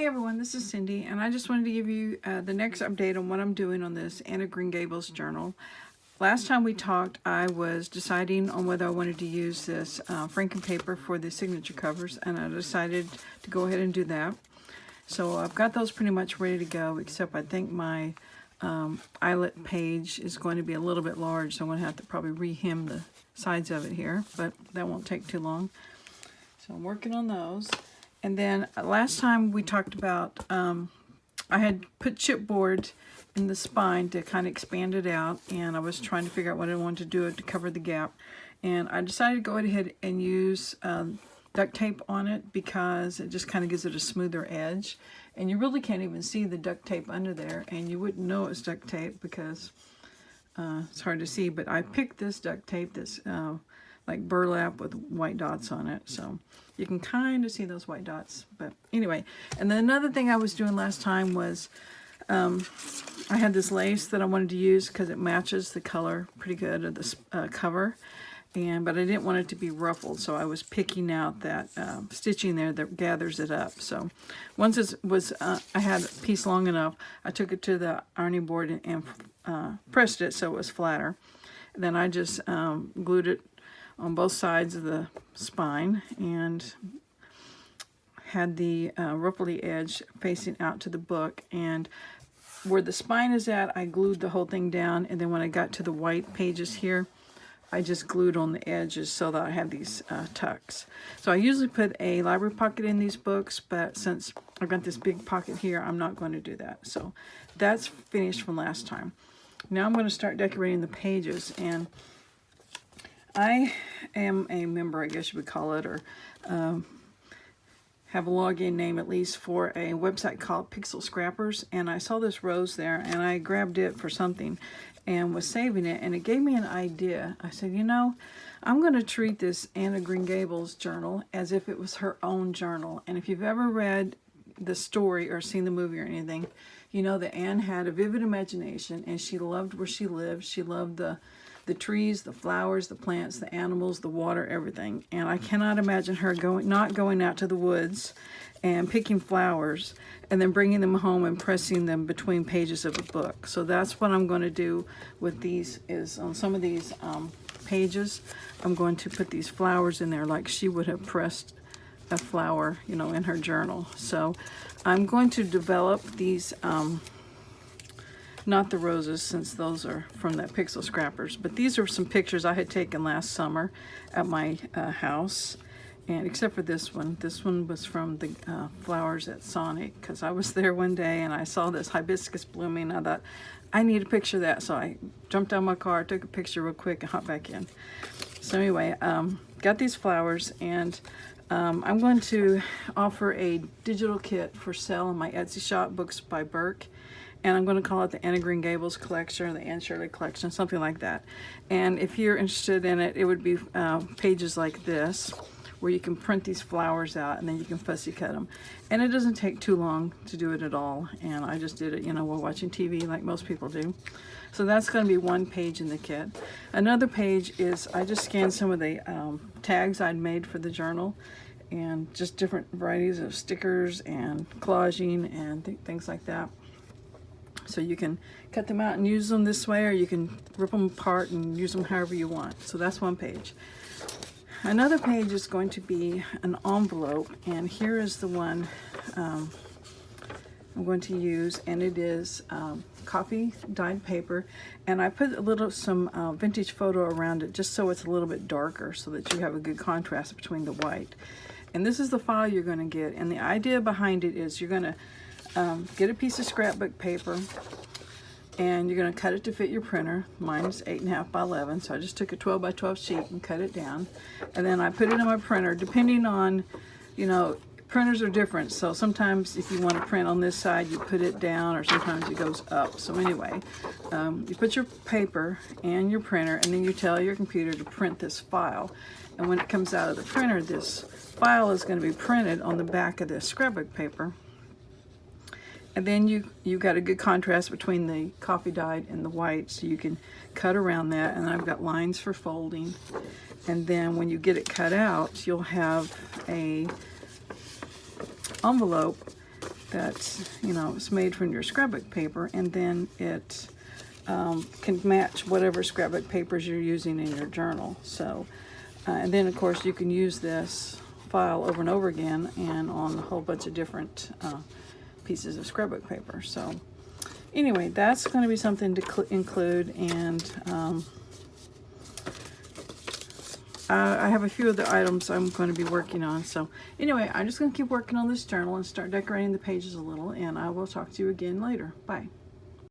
Hey everyone, this is Cindy, and I just wanted to give you the next update on what I'm doing on this Anne of Green Gables journal. Last time we talked, I was deciding on whether I wanted to use this Franken paper for the signature covers, and I decided to go ahead and do that. So I've got those pretty much ready to go, except I think my eyelet page is going to be a little bit large, so I'm going to have to probably re-hem the sides of it here, but that won't take too long. So I'm working on those. And then last time we talked about, I had put chipboard in the spine to kind of expand it out, and I was trying to figure out what I wanted to do to cover the gap. And I decided to go ahead and use duct tape on it because it just kind of gives it a smoother edge. And you really can't even see the duct tape under there, and you wouldn't know it's duct tape because it's hard to see. But I picked this duct tape that's like burlap with white dots on it, so you can kind of see those white dots. But anyway, and then another thing I was doing last time was I had this lace that I wanted to use because it matches the color pretty good of this cover, but I didn't want it to be ruffled, so I was picking out that stitching there that gathers it up. So once it was I had a piece long enough, I took it to the ironing board and pressed it so it was flatter. And then I just glued it on both sides of the spine and had the ruffly edge facing out to the book. And where the spine is at, I glued the whole thing down, and then when I got to the white pages here, I just glued on the edges so that I have these tucks. So I usually put a library pocket in these books, but since I've got this big pocket here, I'm not going to do that. So that's finished from last time. Now I'm going to start decorating the pages, and I am a member, I guess you would call it, or have a login name at least, for a website called Pixel Scrappers, and I saw this rose there and I grabbed it for something and was saving it, and it gave me an idea. I said, you know, I'm going to treat this Anne of Green Gables journal as if it was her own journal. And if you've ever read the story or seen the movie or anything, you know that Anne had a vivid imagination, and she loved where she lived. She loved the trees, the flowers, the plants, the animals, the water, everything. And I cannot imagine her not going out to the woods and picking flowers and then bringing them home and pressing them between pages of a book. So that's what I'm going to do with these, is on some of these pages, I'm going to put these flowers in there like she would have pressed a flower, you know, in her journal. So I'm going to develop these not the roses, since those are from that Pixel Scrappers, but these are some pictures I had taken last summer at my house, and except for this one was from the flowers at Sonic, because I was there one day and I saw this hibiscus blooming. I thought, I need a picture of that, so I jumped out of my car, took a picture real quick, and hopped back in. So anyway, got these flowers, and I'm going to offer a digital kit for sale on my Etsy shop, Books by Burke. And I'm going to call it the Anne of Green Gables collection, or the Anne Shirley collection, something like that. And if you're interested in it, it would be pages like this, where you can print these flowers out and then you can fussy cut them. And it doesn't take too long to do it at all. And I just did it, you know, while watching TV like most people do. So that's going to be one page in the kit. Another page is, I just scanned some of the tags I'd made for the journal, and just different varieties of stickers and collaging and things like that. So you can cut them out and use them this way, or you can rip them apart and use them however you want. So that's one page. Another page is going to be an envelope, and here is the one I'm going to use, and it is coffee dyed paper, and I put some vintage photo around it just so it's a little bit darker, so that you have a good contrast between the white. And this is the file you're going to get, and the idea behind it is you're going to get a piece of scrapbook paper, and you're going to cut it to fit your printer. Mine is 8.5 by 11, so I just took a 12 by 12 sheet and cut it down, and then I put it in my printer. Depending on, you know, printers are different, so sometimes if you want to print on this side, you put it down, or sometimes it goes up. So anyway, you put your paper and your printer, and then you tell your computer to print this file, and when it comes out of the printer, this file is going to be printed on the back of this scrapbook paper. And then you got a good contrast between the coffee dyed and the white, so you can cut around that. And I've got lines for folding. And then when you get it cut out, you'll have a envelope that, you know, it's made from your scrapbook paper, and then it can match whatever scrapbook papers you're using in your journal. So, and then of course you can use this file over and over again and on a whole bunch of different pieces of scrapbook paper. So anyway, that's going to be something to include, and I have a few other items I'm going to be working on. So anyway, I'm just going to keep working on this journal and start decorating the pages a little, and I will talk to you again later. Bye.